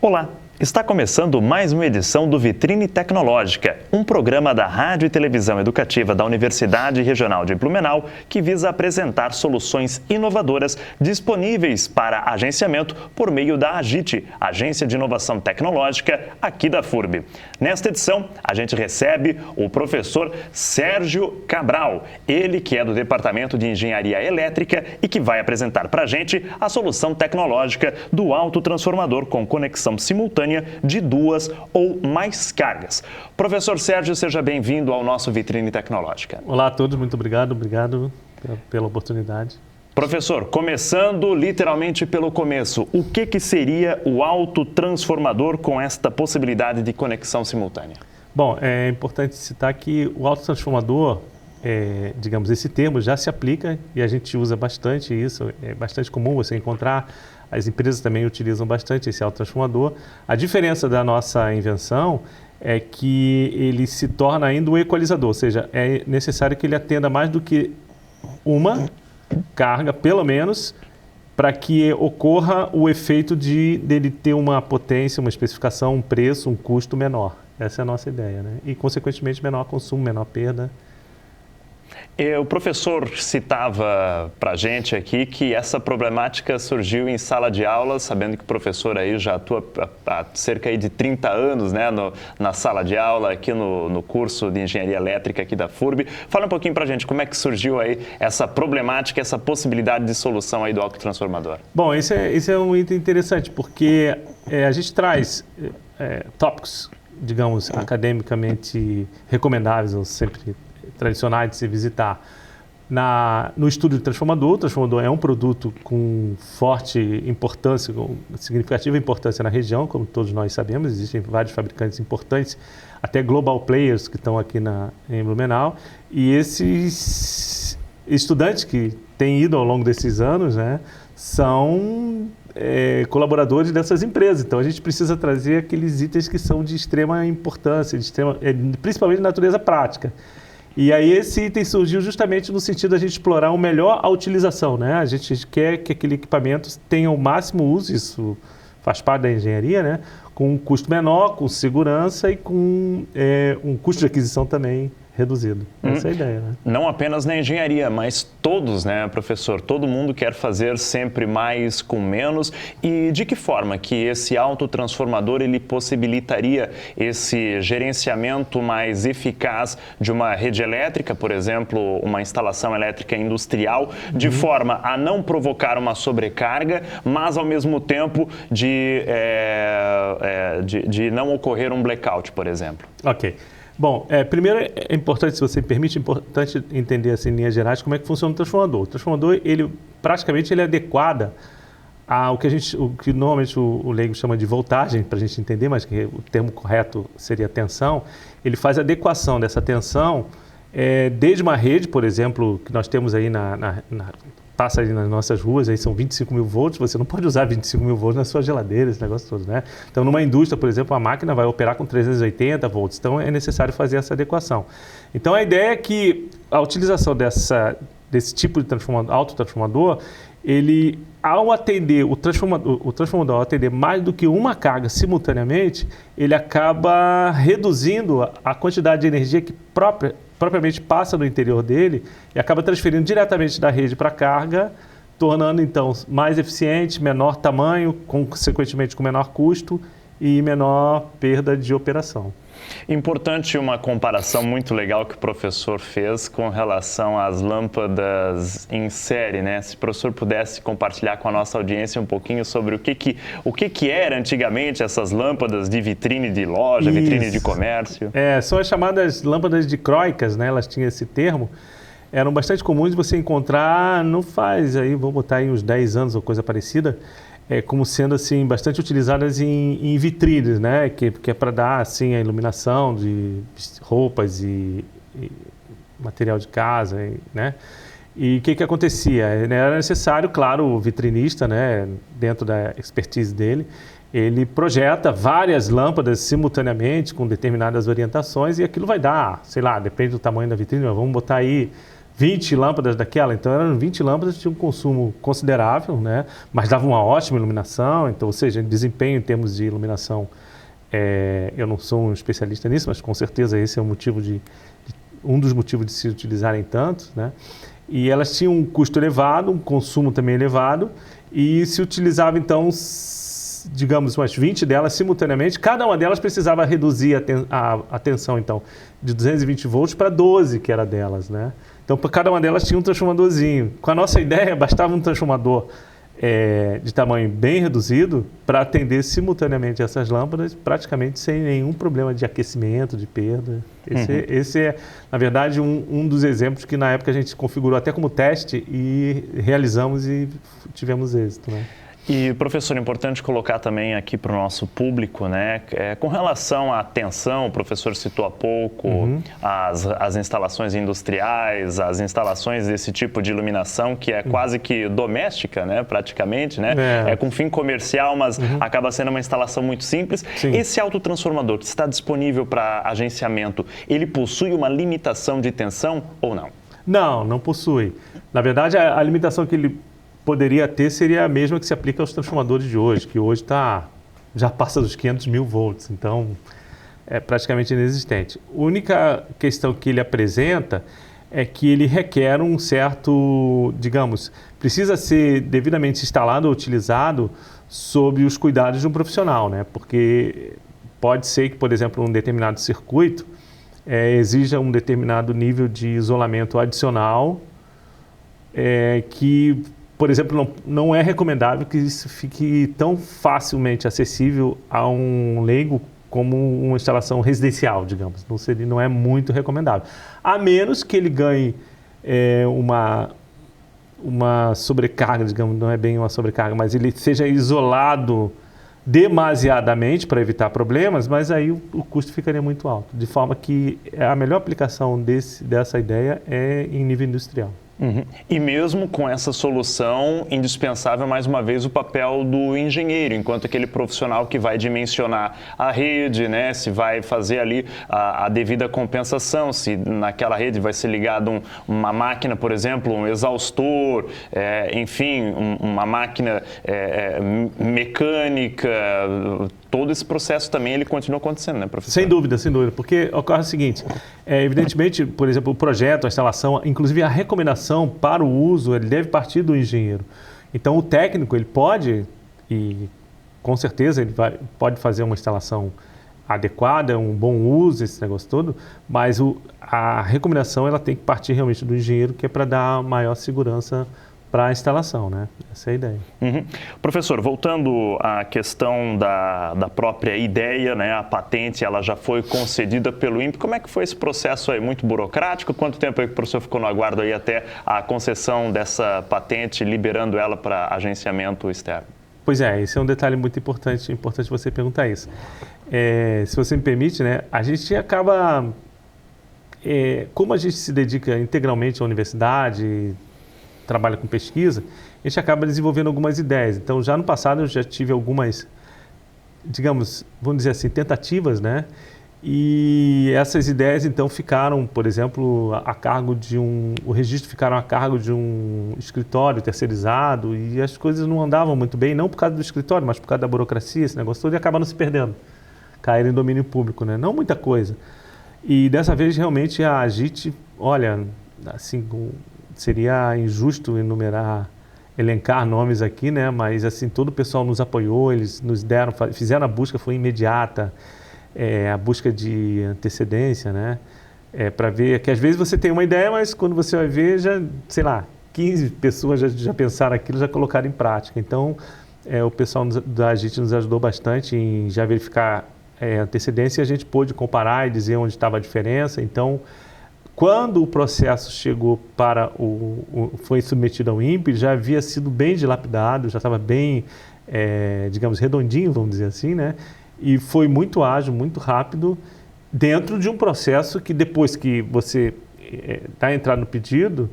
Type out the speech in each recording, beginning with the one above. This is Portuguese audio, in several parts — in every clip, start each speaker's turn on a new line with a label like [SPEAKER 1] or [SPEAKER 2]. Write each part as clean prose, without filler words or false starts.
[SPEAKER 1] Olá! Está começando mais uma edição do Vitrine Tecnológica, um programa da Rádio e Televisão Educativa da Universidade Regional de Blumenau que visa apresentar soluções inovadoras disponíveis para agenciamento por meio da AGITE, Agência de Inovação Tecnológica, aqui da FURB. Nesta edição, a gente recebe o professor Sérgio Cabral, ele que é do Departamento de Engenharia Elétrica e que vai apresentar para a gente a solução tecnológica do autotransformador com conexão simultânea de duas ou mais cargas. Professor Sérgio, seja bem-vindo ao nosso Vitrine Tecnológica.
[SPEAKER 2] Olá a todos, muito obrigado pela oportunidade.
[SPEAKER 1] Professor, começando literalmente pelo começo, o que seria o autotransformador com esta possibilidade de conexão simultânea?
[SPEAKER 2] Bom, é importante citar que o autotransformador, digamos, esse termo já se aplica e a gente usa bastante isso, é bastante comum você encontrar. As empresas também utilizam bastante esse autotransformador. A diferença da nossa invenção é que ele se torna ainda um equalizador, ou seja, é necessário que ele atenda mais do que uma carga, pelo menos, para que ocorra o efeito dele ter uma potência, uma especificação, um preço, um custo menor. Essa é a nossa ideia, né? E, consequentemente, menor consumo, menor perda.
[SPEAKER 1] O professor citava para a gente aqui que essa problemática surgiu em sala de aula, sabendo que o professor aí já atua há cerca de 30 anos, né, na sala de aula, aqui no curso de Engenharia Elétrica aqui da FURB. Fala um pouquinho para a gente como é que surgiu aí essa problemática, essa possibilidade de solução aí do autotransformador.
[SPEAKER 2] Bom, esse é um item interessante, porque a gente traz tópicos, digamos, academicamente recomendáveis, ou sempre tradicionais de se visitar no estudo de transformador. O transformador é um produto com forte importância, com significativa importância na região, como todos nós sabemos. Existem vários fabricantes importantes, até global players que estão aqui em Blumenau. E esses estudantes que têm ido ao longo desses anos, né, são colaboradores dessas empresas. Então, a gente precisa trazer aqueles itens que são de extrema importância, principalmente de natureza prática. E aí esse item surgiu justamente no sentido da gente explorar melhor a utilização, né? A gente quer que aquele equipamento tenha o máximo uso, isso faz parte da engenharia, né? Com um custo menor, com segurança e com um custo de aquisição também reduzido. Essa é a ideia, né?
[SPEAKER 1] Não apenas na engenharia, mas todos, né, professor? Todo mundo quer fazer sempre mais com menos. E de que forma que esse autotransformador ele possibilitaria esse gerenciamento mais eficaz de uma rede elétrica, por exemplo, uma instalação elétrica industrial, de forma a não provocar uma sobrecarga, mas ao mesmo tempo de não ocorrer um blackout, por exemplo?
[SPEAKER 2] Ok. Bom, primeiro é importante, se você me permite, entender assim, em linhas gerais como é que funciona o transformador. O transformador, praticamente ele é adequado ao que normalmente o leigo chama de voltagem, para a gente entender, mas que o termo correto seria tensão. Ele faz a adequação dessa tensão desde uma rede, por exemplo, que nós temos aí passa aí nas nossas ruas, aí são 25 mil volts, você não pode usar 25 mil volts na sua geladeira, esse negócio todo, né? Então, numa indústria, por exemplo, a máquina vai operar com 380 volts, então é necessário fazer essa adequação. Então, a ideia é que a utilização desse tipo de autotransformador, ele, ao atender o transformador, ao atender mais do que uma carga simultaneamente, ele acaba reduzindo a quantidade de energia que propriamente passa no interior dele e acaba transferindo diretamente da rede para a carga, tornando então mais eficiente, menor tamanho, consequentemente com menor custo e menor perda de operação.
[SPEAKER 1] Importante uma comparação muito legal que o professor fez com relação às lâmpadas em série, né? Se o professor pudesse compartilhar com a nossa audiência um pouquinho sobre o que era antigamente essas lâmpadas de vitrine de loja, vitrine de comércio.
[SPEAKER 2] São as chamadas lâmpadas dicróicas, né? Elas tinham esse termo. Eram bastante comuns de você encontrar, vou botar aí uns 10 anos ou coisa parecida, como sendo assim bastante utilizadas em vitrines, né? Que é para dar assim a iluminação de roupas e material de casa, né? E o que acontecia? Era necessário, claro, o vitrinista, né, dentro da expertise dele, ele projeta várias lâmpadas simultaneamente com determinadas orientações e aquilo vai dar, sei lá, depende do tamanho da vitrine, mas vamos botar aí 20 lâmpadas daquela, então eram 20 lâmpadas que tinham um consumo considerável, né? Mas davam uma ótima iluminação, então, ou seja, desempenho em termos de iluminação, eu não sou um especialista nisso, mas com certeza esse é um dos motivos de se utilizarem tanto, né? E elas tinham um custo elevado, um consumo também elevado, e se utilizava então, digamos, umas 20 delas simultaneamente. Cada uma delas precisava reduzir a tensão, então, de 220 volts para 12, que era delas, né? Então, para cada uma delas tinha um transformadorzinho. Com a nossa ideia, bastava um transformador de tamanho bem reduzido para atender simultaneamente essas lâmpadas, praticamente sem nenhum problema de aquecimento, de perda. Esse é, na verdade, um dos exemplos que na época a gente configurou até como teste e realizamos e tivemos êxito, né?
[SPEAKER 1] E, professor, é importante colocar também aqui para o nosso público, né, com relação à tensão, o professor citou há pouco, as instalações industriais, as instalações desse tipo de iluminação, que é quase que doméstica, né, praticamente, né, com fim comercial, mas acaba sendo uma instalação muito simples.
[SPEAKER 2] Sim.
[SPEAKER 1] Esse autotransformador que está disponível para agenciamento, ele possui uma limitação de tensão ou não?
[SPEAKER 2] Não, não possui. Na verdade, a limitação que ele poderia ter seria a mesma que se aplica aos transformadores de hoje, que hoje já passa dos 500 mil volts, então é praticamente inexistente. A única questão que ele apresenta é que ele requer um certo, digamos, precisa ser devidamente instalado ou utilizado sob os cuidados de um profissional, né? Porque pode ser que, por exemplo, um determinado circuito exija um determinado nível de isolamento adicional que, por exemplo, não é recomendável que isso fique tão facilmente acessível a um leigo como uma instalação residencial, digamos. Não é muito recomendável. A menos que ele ganhe uma sobrecarga, digamos, não é bem uma sobrecarga, mas ele seja isolado demasiadamente para evitar problemas, mas aí o custo ficaria muito alto. De forma que a melhor aplicação dessa ideia é em nível industrial.
[SPEAKER 1] E mesmo com essa solução, indispensável mais uma vez o papel do engenheiro, enquanto aquele profissional que vai dimensionar a rede, né, se vai fazer ali a devida compensação, se naquela rede vai ser ligado uma máquina, por exemplo, um exaustor, enfim, uma máquina mecânica. Todo esse processo também ele continua acontecendo, né, professor?
[SPEAKER 2] Sem dúvida, porque ocorre o seguinte, evidentemente, por exemplo, o projeto, a instalação, inclusive a recomendação para o uso, ele deve partir do engenheiro. Então, o técnico, ele pode, e com certeza ele pode fazer uma instalação adequada, um bom uso, esse negócio todo, mas a recomendação ela tem que partir realmente do engenheiro, que é para dar maior segurança para a instalação, né? Essa é a ideia.
[SPEAKER 1] Professor, voltando à questão da própria ideia, né? A patente ela já foi concedida pelo INPE. Como é que foi esse processo aí? Muito burocrático? Quanto tempo aí que o professor ficou no aguardo aí até a concessão dessa patente, liberando ela para agenciamento externo?
[SPEAKER 2] Pois é, esse é um detalhe muito importante você perguntar isso. Se você me permite, né? A gente acaba, como a gente se dedica integralmente à universidade, trabalha com pesquisa, a gente acaba desenvolvendo algumas ideias. Então, já no passado eu já tive algumas, digamos, vamos dizer assim, tentativas, né? E essas ideias, então, ficaram, por exemplo, a cargo de o registro ficaram a cargo de um escritório terceirizado e as coisas não andavam muito bem, não por causa do escritório, mas por causa da burocracia, esse negócio todo, e acabaram se perdendo, caíram em domínio público, né? Não muita coisa. E dessa vez, realmente, a AGIT, olha, assim, seria injusto elencar nomes aqui, né? Mas assim, todo o pessoal nos apoiou, eles nos fizeram a busca, foi imediata, a busca de antecedência, né? Para ver que às vezes você tem uma ideia, mas quando você vai ver, já, sei lá, 15 pessoas já pensaram aquilo, já colocaram em prática. Então, o pessoal da AGIT nos ajudou bastante em já verificar antecedência e a gente pôde comparar e dizer onde estava a diferença. Então, quando o processo chegou foi submetido ao INPE, já havia sido bem dilapidado, já estava bem, digamos, redondinho, vamos dizer assim, né? E foi muito ágil, muito rápido, dentro de um processo que depois que você está entrado no pedido,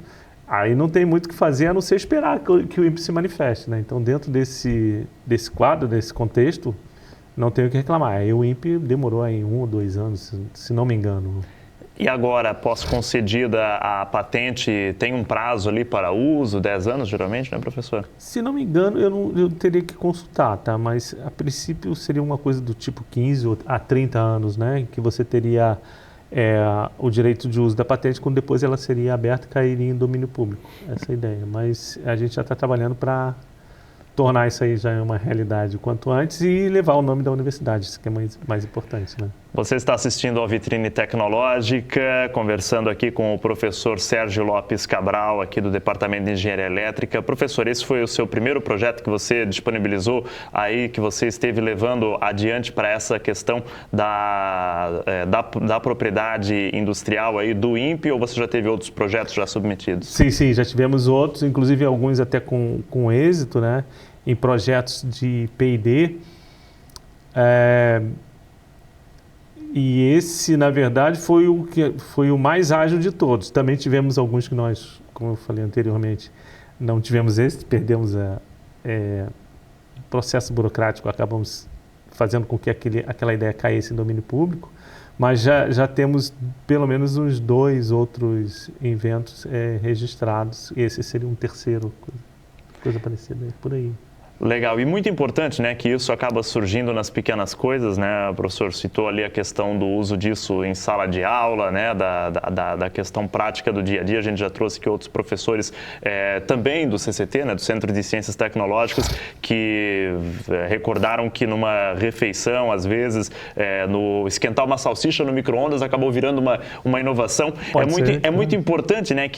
[SPEAKER 2] aí não tem muito o que fazer a não ser esperar que o INPE se manifeste, né? Então, dentro desse quadro, desse contexto, não tem o que reclamar. Aí o INPE demorou aí 1 ou 2 anos, se não me engano.
[SPEAKER 1] E agora, após concedida a patente, tem um prazo ali para uso, 10 anos geralmente, né, professor?
[SPEAKER 2] Se não me engano, eu teria que consultar, tá? Mas a princípio seria uma coisa do tipo 15 a 30 anos, né? Que você teria o direito de uso da patente, quando depois ela seria aberta e cairia em domínio público. Essa é a ideia. Mas a gente já está trabalhando para tornar isso aí já uma realidade o quanto antes e levar o nome da universidade, isso que é mais importante, né?
[SPEAKER 1] Você está assistindo ao Vitrine Tecnológica, conversando aqui com o professor Sérgio Lopes Cabral, aqui do Departamento de Engenharia Elétrica. Professor, esse foi o seu primeiro projeto que você disponibilizou aí, que você esteve levando adiante para essa questão da propriedade industrial aí do INPE, ou você já teve outros projetos já submetidos?
[SPEAKER 2] Sim, já tivemos outros, inclusive alguns até com êxito, né? Em projetos de P&D. E esse, na verdade, foi o mais ágil de todos. Também tivemos alguns que nós, como eu falei anteriormente, não tivemos êxito, perdemos o processo burocrático, acabamos fazendo com que aquela ideia caísse em domínio público, mas já temos pelo menos uns 2 outros inventos registrados, e esse seria um terceiro, coisa parecida por aí.
[SPEAKER 1] Legal, e muito importante, né, que isso acaba surgindo nas pequenas coisas, né, o professor citou ali a questão do uso disso em sala de aula, né, da questão prática do dia a dia. A gente já trouxe aqui outros professores também do CCT, né, do Centro de Ciências Tecnológicas, que recordaram que numa refeição, às vezes, no esquentar uma salsicha no micro-ondas acabou virando uma inovação. É muito importante, né,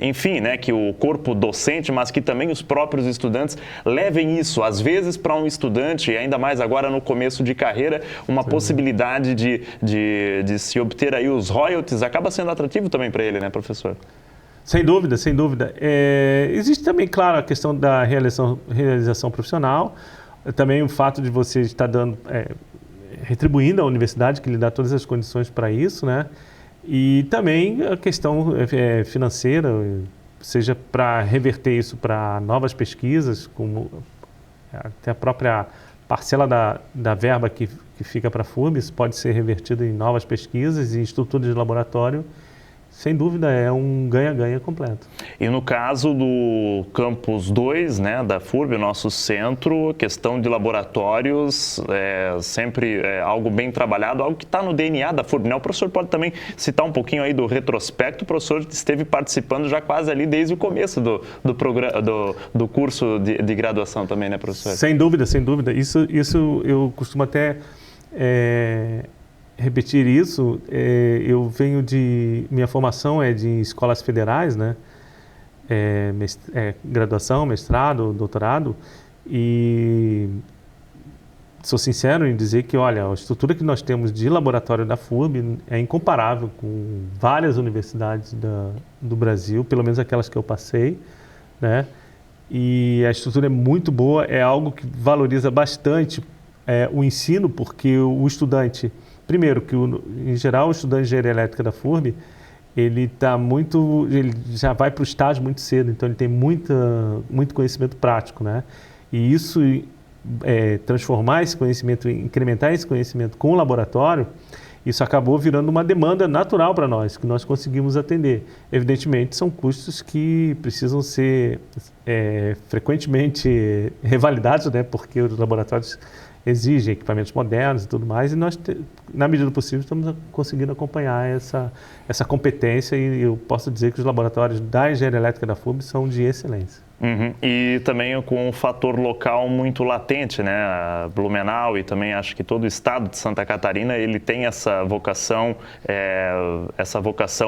[SPEAKER 1] enfim, né, que o corpo docente, mas que também os próprios estudantes levem isso, às vezes para um estudante, e ainda mais agora no começo de carreira, uma possibilidade de se obter aí os royalties, acaba sendo atrativo também para ele, né, professor?
[SPEAKER 2] Sem dúvida, sem dúvida. Existe também, claro, a questão da realização profissional, também o fato de você estar retribuindo à universidade, que lhe dá todas as condições para isso, né? E também a questão financeira, seja para reverter isso para novas pesquisas, como até a própria parcela da verba que fica para a FURB, isso pode ser revertido em novas pesquisas e estruturas de laboratório. Sem dúvida, é um ganha-ganha completo.
[SPEAKER 1] E no caso do Campus 2, né, da FURB, o nosso centro, questão de laboratórios é sempre algo bem trabalhado, algo que está no DNA da FURB, né? O professor pode também citar um pouquinho aí do retrospecto. O professor esteve participando já quase ali desde o começo do programa, do curso de graduação também, né, professor?
[SPEAKER 2] Sem dúvida, sem dúvida. Isso eu costumo até repetir isso. Eu venho minha formação é de escolas federais, né? Graduação, mestrado, doutorado, e sou sincero em dizer que, olha, a estrutura que nós temos de laboratório da FURB é incomparável com várias universidades do Brasil, pelo menos aquelas que eu passei, né? E a estrutura é muito boa, é algo que valoriza bastante o ensino, porque o estudante, primeiro, que em geral o estudante de engenharia elétrica da FURB, ele já vai para o estágio muito cedo, então ele tem muito conhecimento prático, né? E isso, transformar esse conhecimento, incrementar esse conhecimento com o laboratório, isso acabou virando uma demanda natural para nós, que nós conseguimos atender. Evidentemente, são custos que precisam ser frequentemente revalidados, né? Porque os laboratórios exigem equipamentos modernos e tudo mais, e nós, na medida do possível, estamos conseguindo acompanhar essa competência, e eu posso dizer que os laboratórios da engenharia elétrica da FURB são de excelência.
[SPEAKER 1] Uhum. E também com um fator local muito latente, né? A Blumenau, e também acho que todo o estado de Santa Catarina, ele tem essa vocação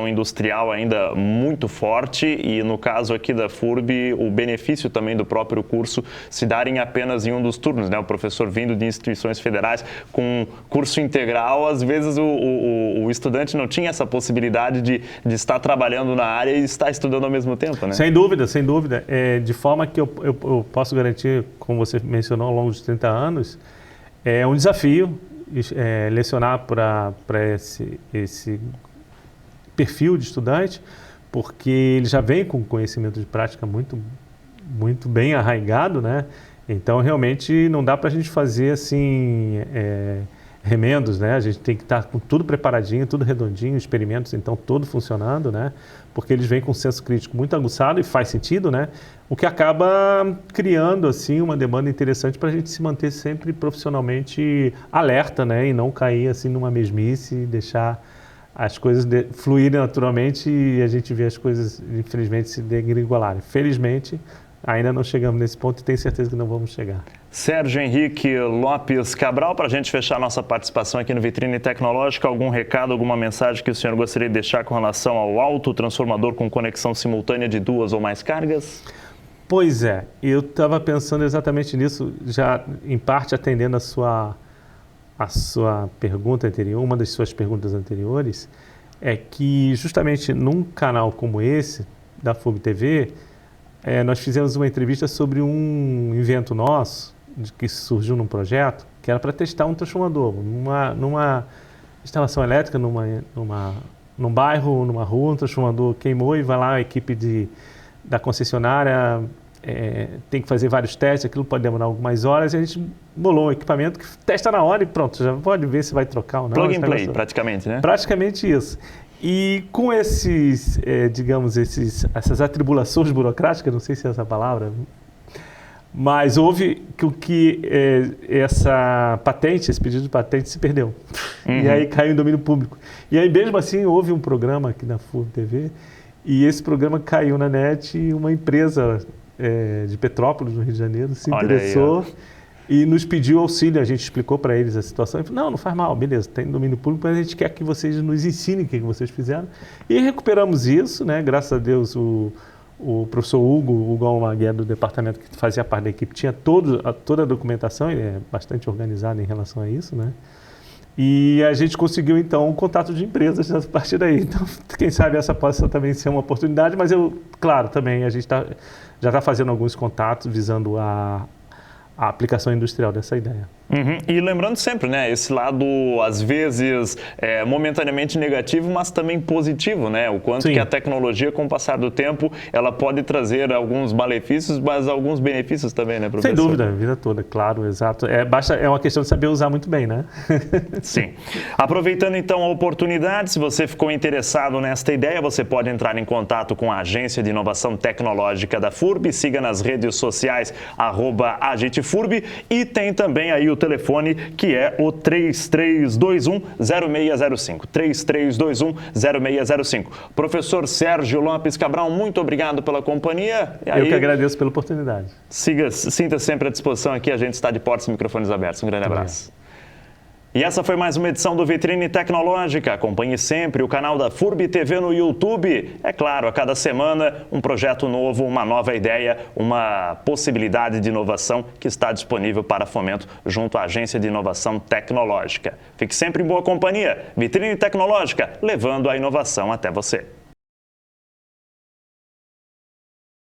[SPEAKER 1] industrial ainda muito forte, e no caso aqui da FURB, o benefício também do próprio curso se darem apenas em um dos turnos, né? O professor vindo de instituições federais com curso integral, às vezes o estudante não tinha essa possibilidade de estar trabalhando na área e estar estudando ao mesmo tempo, né?
[SPEAKER 2] Sem dúvida, sem dúvida. De forma que eu posso garantir, como você mencionou, ao longo dos 30 anos, é um desafio lecionar para esse perfil de estudante, porque ele já vem com conhecimento de prática muito, muito bem arraigado, né? Então, realmente, não dá para a gente fazer assim, remendos, né? A gente tem que estar com tudo preparadinho, tudo redondinho, experimentos, então, todo funcionando, né? Porque eles vêm com um senso crítico muito aguçado e faz sentido, né? O que acaba criando, assim, uma demanda interessante para a gente se manter sempre profissionalmente alerta, né? E não cair, assim, numa mesmice e deixar as coisas fluírem naturalmente e a gente vê as coisas, infelizmente, se degringolarem. Felizmente, ainda não chegamos nesse ponto e tenho certeza que não vamos chegar.
[SPEAKER 1] Sérgio Henrique Lopes Cabral, para a gente fechar nossa participação aqui no Vitrine Tecnológica, algum recado, alguma mensagem que o senhor gostaria de deixar com relação ao autotransformador com conexão simultânea de 2 ou mais cargas?
[SPEAKER 2] Pois é, eu estava pensando exatamente nisso, já em parte atendendo a sua pergunta anterior, uma das suas perguntas anteriores, é que justamente num canal como esse, da FURB TV, nós fizemos uma entrevista sobre um invento nosso, que surgiu num projeto, que era para testar um transformador, numa instalação elétrica, num bairro, numa rua, um transformador queimou e vai lá a equipe da concessionária, tem que fazer vários testes, aquilo pode demorar algumas horas, e a gente bolou um equipamento que testa na hora e pronto, já pode ver se vai trocar ou não.
[SPEAKER 1] Plug and play, praticamente, né?
[SPEAKER 2] Praticamente isso. E com essas atribulações burocráticas, não sei se é essa palavra, mas houve que essa patente, esse pedido de patente se perdeu. E aí caiu em domínio público. E aí mesmo assim houve um programa aqui na FURB TV e esse programa caiu na net e uma empresa de Petrópolis, no Rio de Janeiro, se interessou e nos pediu auxílio. A gente explicou para eles a situação e falou, não faz mal, beleza, tem domínio público, mas a gente quer que vocês nos ensinem o que vocês fizeram. E recuperamos isso, né? Graças a Deus o professor Hugo Almaguer, do departamento que fazia parte da equipe, tinha toda a documentação, ele é bastante organizado em relação a isso, né? E a gente conseguiu, então, um contato de empresas a partir daí. Então, quem sabe essa possa também ser uma oportunidade, mas claro, também a gente já está fazendo alguns contatos visando a aplicação industrial dessa ideia.
[SPEAKER 1] E lembrando sempre, né, esse lado, às vezes, momentaneamente negativo, mas também positivo, né? O quanto que a tecnologia, com o passar do tempo, ela pode trazer alguns malefícios, mas alguns benefícios também, né, professor?
[SPEAKER 2] Sem dúvida, a vida toda, claro, exato. É uma questão de saber usar muito bem, né?
[SPEAKER 1] Sim. Aproveitando, então, a oportunidade, se você ficou interessado nesta ideia, você pode entrar em contato com a Agência de Inovação Tecnológica da FURB, siga nas redes sociais, @AgiteFURB, e tem também aí o telefone, que é o 3321-0605. 3321-0605. Professor Sérgio Lopes Cabral, muito obrigado pela companhia.
[SPEAKER 2] Eu que agradeço pela oportunidade.
[SPEAKER 1] Sinta sempre à disposição aqui, a gente está de portas e microfones abertos. Um grande abraço. E essa foi mais uma edição do Vitrine Tecnológica. Acompanhe sempre o canal da FURB TV no YouTube. É claro, a cada semana um projeto novo, uma nova ideia, uma possibilidade de inovação que está disponível para fomento junto à Agência de Inovação Tecnológica. Fique sempre em boa companhia. Vitrine Tecnológica, levando a inovação até você.